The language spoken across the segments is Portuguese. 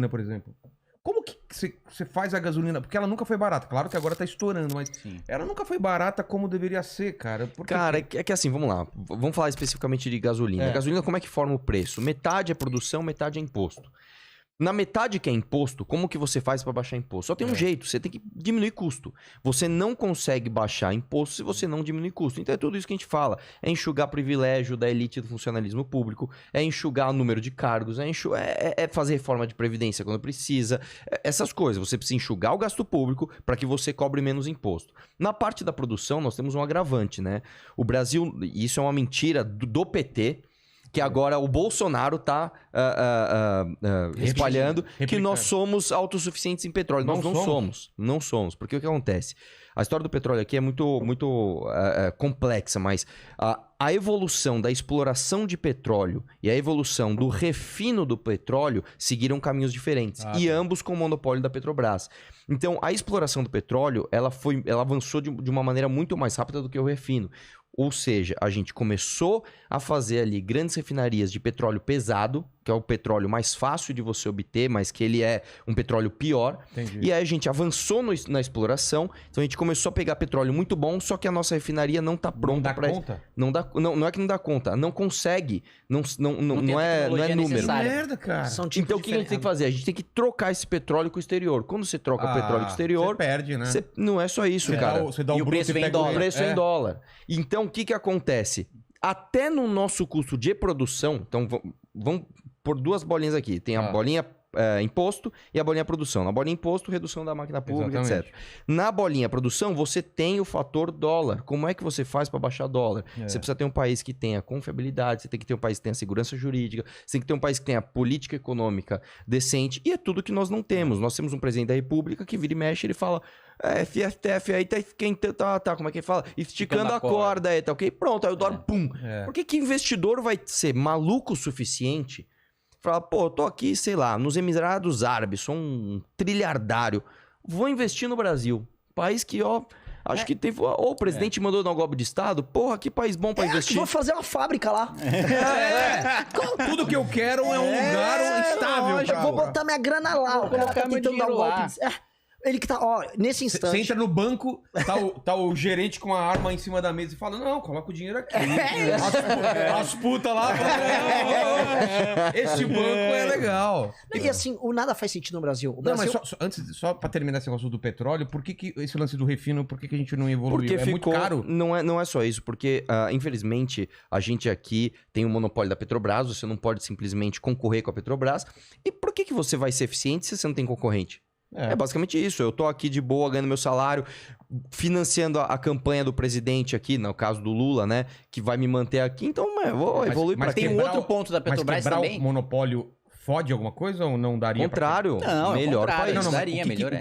por exemplo. Como que você faz a gasolina? Porque ela nunca foi barata. Claro que agora tá estourando, mas ela nunca foi barata como deveria ser, cara. Cara, é que assim, vamos lá. Vamos falar especificamente de gasolina. A gasolina, como é que forma o preço? Metade é produção, metade é imposto. Na metade que é imposto, como que você faz para baixar imposto? Só tem um jeito, você tem que diminuir custo. Você não consegue baixar imposto se você não diminuir custo. Então é tudo isso que a gente fala. É enxugar privilégio da elite do funcionalismo público, é enxugar o número de cargos, é fazer reforma de previdência quando precisa. Essas coisas. Você precisa enxugar o gasto público para que você cobre menos imposto. Na parte da produção, nós temos um agravante, né? O Brasil, e isso é uma mentira do PT, que agora o Bolsonaro tá espalhando que nós somos autossuficientes em petróleo. Nós não somos. Não somos. Porque o que acontece? A história do petróleo aqui é muito complexa, mas a evolução da exploração de petróleo e a evolução do refino do petróleo seguiram caminhos diferentes. E ambos com o monopólio da Petrobras. Então, a exploração do petróleo, ela avançou de uma maneira muito mais rápida do que o refino. Ou seja, a gente começou a fazer ali grandes refinarias de petróleo pesado, que é o petróleo mais fácil de você obter, mas que ele é um petróleo pior. Entendi. E aí a gente avançou na exploração, então a gente começou a pegar petróleo muito bom, só que a nossa refinaria não está pronta para isso. Não é que não dá conta, não consegue, não é número. Merda, cara. Então o que a gente tem que fazer? A gente tem que trocar esse petróleo com o exterior. Quando você troca o petróleo com o exterior, você perde, né? Não é só isso, cara. Você dá o preço vem em dólar. O preço é em dólar. Então, o que acontece? Até no nosso custo de produção, então vamos por duas bolinhas aqui. Tem a bolinha imposto e a bolinha produção. Na bolinha imposto, redução da máquina pública, etc. Na bolinha produção, você tem o fator dólar. Como é que você faz para baixar dólar? Você precisa ter um país que tenha confiabilidade, você tem que ter um país que tenha segurança jurídica, você tem que ter um país que tenha política econômica decente, e é tudo que nós não temos. Nós temos um presidente da república que vira e mexe, ele fala... FSTF aí tá, como é que ele fala? Esticando a corda aí, tá ok? Pronto, aí o dólar, pum. Por que investidor vai ser maluco o suficiente? Fala, pô, eu tô aqui, sei lá, nos Emirados Árabes, sou um trilhardário, vou investir no Brasil. País que, acho que tem... Ou o presidente mandou dar um golpe de Estado, porra, que país bom pra investir. Vou fazer uma fábrica lá. Tudo que eu quero é um lugar estável. Vou botar minha grana lá. Vou colocar meu dinheiro lá. Ele que tá, nesse instante... Você entra no banco, tá o gerente com a arma em cima da mesa e fala, não, coloca o dinheiro aqui. As putas lá... Esse banco é legal. E assim, o nada faz sentido no Brasil. O Não, Brasil... mas só pra terminar esse negócio do petróleo, por que esse lance do refino, por que a gente não evoluiu? Porque muito caro? Não é só isso, porque infelizmente a gente aqui tem o monopólio da Petrobras, você não pode simplesmente concorrer com a Petrobras. E por que você vai ser eficiente se você não tem concorrente? É basicamente isso. Eu tô aqui de boa, ganhando meu salário, financiando a campanha do presidente aqui, no caso do Lula, né? Que vai me manter aqui. Então, eu vou evoluir pra tem um outro ponto da Petrobras também. O monopólio fode alguma coisa ou não daria? Contrário. Não, melhor país. Não, daria, melhor.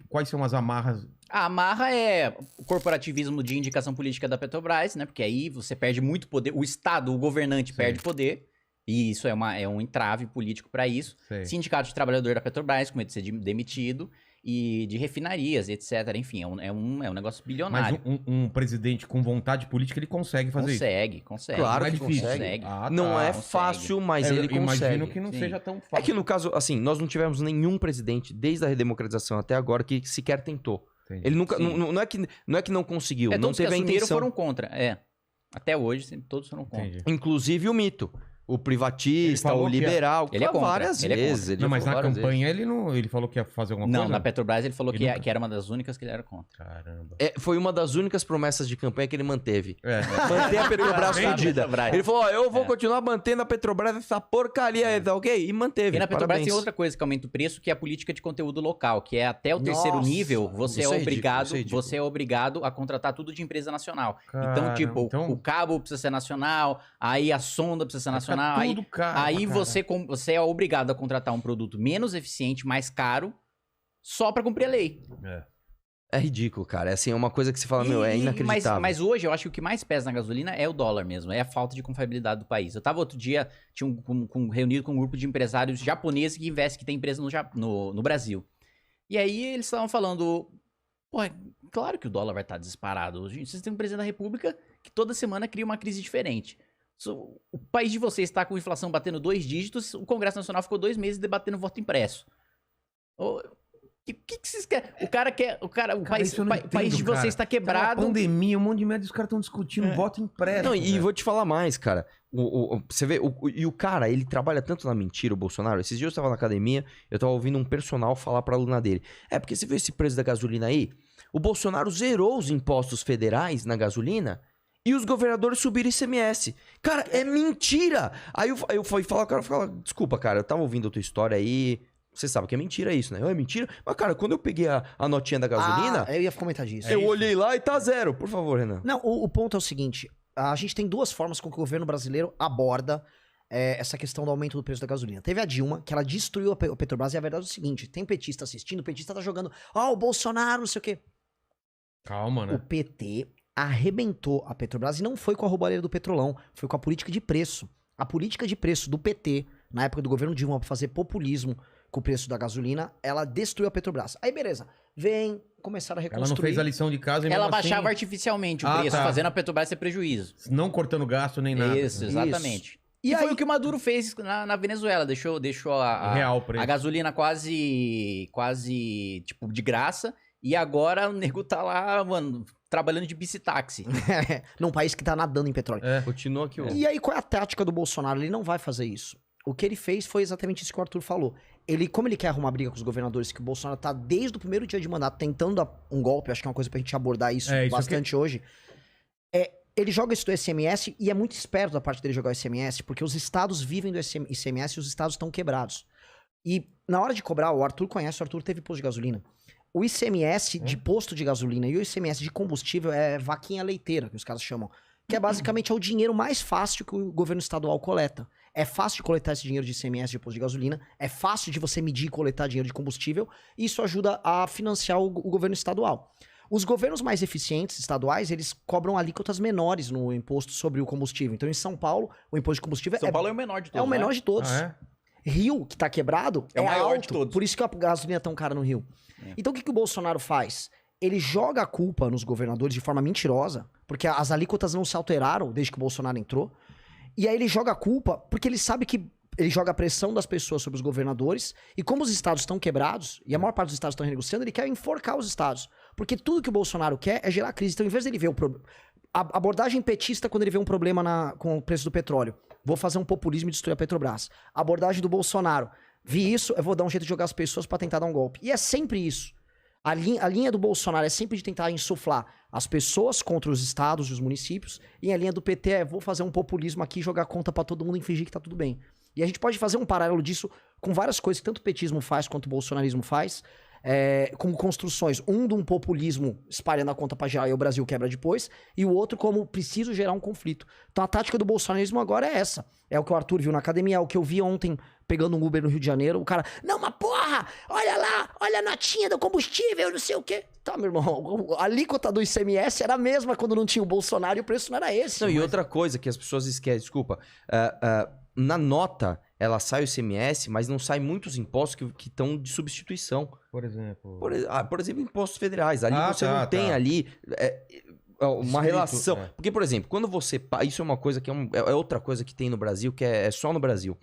Quais são as amarras? A amarra é o corporativismo de indicação política da Petrobras, né? Porque aí você perde muito poder. O Estado, o governante perde poder. E isso é um entrave político para isso. Sindicato de trabalhador da Petrobras, com medo de ser demitido, e de refinarias, etc. Enfim, é um negócio bilionário. Mas um presidente com vontade política, ele consegue fazer isso? Consegue. Claro que consegue. Não é fácil, mas ele consegue. Imagino que não seja tão fácil. É que no caso, assim, nós não tivemos nenhum presidente, desde a redemocratização até agora, que sequer tentou. Entendi. Ele nunca... Não é que não conseguiu, não teve a intenção. Foram contra, Até hoje, todos foram contra. Entendi. Inclusive o mito. O privatista, o liberal, ele é contra. Várias vezes. Não, mas na campanha ele falou que ia fazer alguma coisa? Não, na Petrobras ele falou que era uma das únicas que ele era contra. Caramba. Foi uma das únicas promessas de campanha que ele manteve. Manter a Petrobras fodida. Ele falou, eu vou continuar mantendo a Petrobras essa porcaria aí, tá ok? E manteve. E na Petrobras tem outra coisa que aumenta o preço, que é a política de conteúdo local, que é até o terceiro nível, você é obrigado a contratar tudo de empresa nacional. Então, o cabo precisa ser nacional, aí a sonda precisa ser nacional. Aí você é obrigado a contratar um produto menos eficiente, mais caro, só pra cumprir a lei. É ridículo, cara. É uma coisa que se fala, é inacreditável. Mas hoje eu acho que o que mais pesa na gasolina é o dólar mesmo, é a falta de confiabilidade do país. Eu tava outro dia, reunido com um grupo de empresários japoneses que tem empresa no Brasil. E aí eles estavam falando, claro que o dólar vai estar disparado. Vocês têm um presidente da República que toda semana cria uma crise diferente. O país de vocês está com inflação batendo 2 dígitos, o Congresso Nacional ficou 2 meses debatendo voto impresso. O que vocês querem? O país de vocês está quebrado. Pandemia, um monte de merda, os caras estão discutindo voto impresso. Não, e vou te falar mais, cara. Você vê, e o cara, ele trabalha tanto na mentira, o Bolsonaro. Esses dias eu tava na academia, eu tava ouvindo um personal falar pra aluna dele. Porque você vê esse preço da gasolina aí? O Bolsonaro zerou os impostos federais na gasolina e os governadores subiram ICMS. Cara, é mentira! Aí eu fui falar, o cara falou, desculpa, cara, eu tava ouvindo a tua história aí. Você sabe que é mentira isso, né? É mentira? Mas, cara, quando eu peguei a notinha da gasolina... eu ia comentar disso. Eu olhei lá e tá zero. Por favor, Renan. Não, o ponto é o seguinte. A gente tem duas formas com que o governo brasileiro aborda essa questão do aumento do preço da gasolina. Teve a Dilma, que ela destruiu a Petrobras, e a verdade é o seguinte, tem petista assistindo, o petista tá jogando, o Bolsonaro, não sei o quê. Calma, né? O PT arrebentou a Petrobras e não foi com a roubalheira do Petrolão, foi com a política de preço. A política de preço do PT, na época do governo Dilma, pra fazer populismo com o preço da gasolina, ela destruiu a Petrobras. Aí, beleza. Começaram a reconstruir. Ela não fez a lição de casa e ela baixava artificialmente o preço, fazendo a Petrobras ter prejuízo. Não cortando gasto nem nada. Isso, exatamente. Isso. E foi o que o Maduro fez na Venezuela. Deixou a gasolina quase, tipo, de graça. E agora o nego tá lá, mano, trabalhando de bicitaxi. Num país que tá nadando em petróleo. Continua aqui. E aí, qual é a tática do Bolsonaro? Ele não vai fazer isso. O que ele fez foi exatamente isso que o Arthur falou. Como ele quer arrumar briga com os governadores, que o Bolsonaro tá desde o primeiro dia de mandato tentando um golpe, acho que é uma coisa pra gente abordar isso bastante hoje. Ele joga isso do ICMS e é muito esperto da parte dele jogar o ICMS, porque os estados vivem do ICMS e os estados estão quebrados. E na hora de cobrar, o Arthur teve posto de gasolina. O ICMS de posto de gasolina e o ICMS de combustível é vaquinha leiteira, que os caras chamam. Que é basicamente o dinheiro mais fácil que o governo estadual coleta. É fácil de coletar esse dinheiro de ICMS de posto de gasolina, é fácil de você medir e coletar dinheiro de combustível, e isso ajuda a financiar o governo estadual. Os governos mais eficientes estaduais, eles cobram alíquotas menores no imposto sobre o combustível. Então, em São Paulo, o imposto de combustível São Paulo é o menor de todos. É o menor de todos. Rio, que tá quebrado, é o maior alto, de todos. Por isso que a gasolina é tão cara no Rio. Então, o que o Bolsonaro faz? Ele joga a culpa nos governadores de forma mentirosa, porque as alíquotas não se alteraram desde que o Bolsonaro entrou. E aí ele joga a culpa porque ele sabe que ele joga a pressão das pessoas sobre os governadores. E como os estados estão quebrados, e a maior parte dos estados estão renegociando, ele quer enforcar os estados. Porque tudo que o Bolsonaro quer é gerar crise. Então, em vez dele ver o problema... A abordagem petista quando ele vê um problema com o preço do petróleo. Vou fazer um populismo e destruir a Petrobras. A abordagem do Bolsonaro. Vi isso, eu vou dar um jeito de jogar as pessoas pra tentar dar um golpe. E é sempre isso. A linha do Bolsonaro é sempre de tentar insuflar as pessoas contra os estados e os municípios. E a linha do PT é, vou fazer um populismo aqui, jogar conta pra todo mundo e fingir que tá tudo bem. E a gente pode fazer um paralelo disso com várias coisas que tanto o petismo faz quanto o bolsonarismo faz. Como construções. Um de um populismo espalhando a conta pra geral e o Brasil quebra depois. E o outro como preciso gerar um conflito. Então a tática do bolsonarismo agora é essa. É o que o Arthur viu na academia, é o que eu vi ontem pegando um Uber no Rio de Janeiro. O cara, não, mas porra, olha lá, olha a notinha do combustível, não sei o quê. Tá, meu irmão, a alíquota do ICMS era a mesma quando não tinha o Bolsonaro e o preço não era esse. Não, mas... E outra coisa que as pessoas esquecem, desculpa, na nota ela sai o ICMS, mas não sai muitos impostos que estão de substituição. Por exemplo? Por exemplo, impostos federais. Ali você não tem ali uma relação. Porque, por exemplo, quando você... Isso é uma coisa que é outra coisa que tem no Brasil, que é só no Brasil.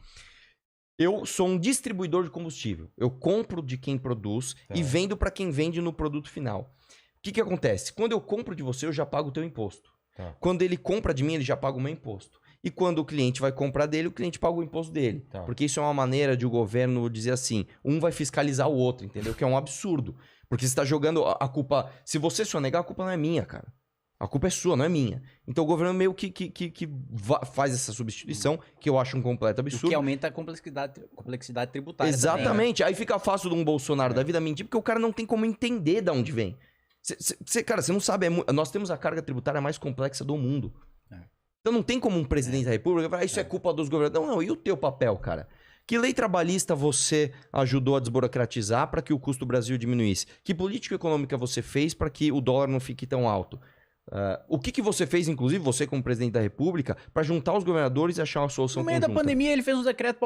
Eu sou um distribuidor de combustível. Eu compro de quem produz e vendo para quem vende no produto final. O que acontece? Quando eu compro de você, eu já pago o teu imposto. Quando ele compra de mim, ele já paga o meu imposto. E quando o cliente vai comprar dele, o cliente paga o imposto dele. Porque isso é uma maneira de o governo dizer assim, um vai fiscalizar o outro, entendeu? Que é um absurdo. Porque você está jogando a culpa... Se você sonegar, a culpa não é minha, cara. A culpa é sua, não é minha. Então o governo meio que faz essa substituição, que eu acho um completo absurdo. O que aumenta a complexidade tributária. Exatamente. Também, Aí fica fácil de um Bolsonaro da vida mentir, porque o cara não tem como entender de onde vem. Cara, você não sabe... Nós temos a carga tributária mais complexa do mundo. Então não tem como um presidente da república falar, isso é culpa dos governadores. Não, e o teu papel, cara? Que lei trabalhista você ajudou a desburocratizar para que o custo do Brasil diminuísse? Que política econômica você fez para que o dólar não fique tão alto? O que você fez, inclusive, você como presidente da república, para juntar os governadores e achar uma solução conjunta? No meio da pandemia ele fez um decreto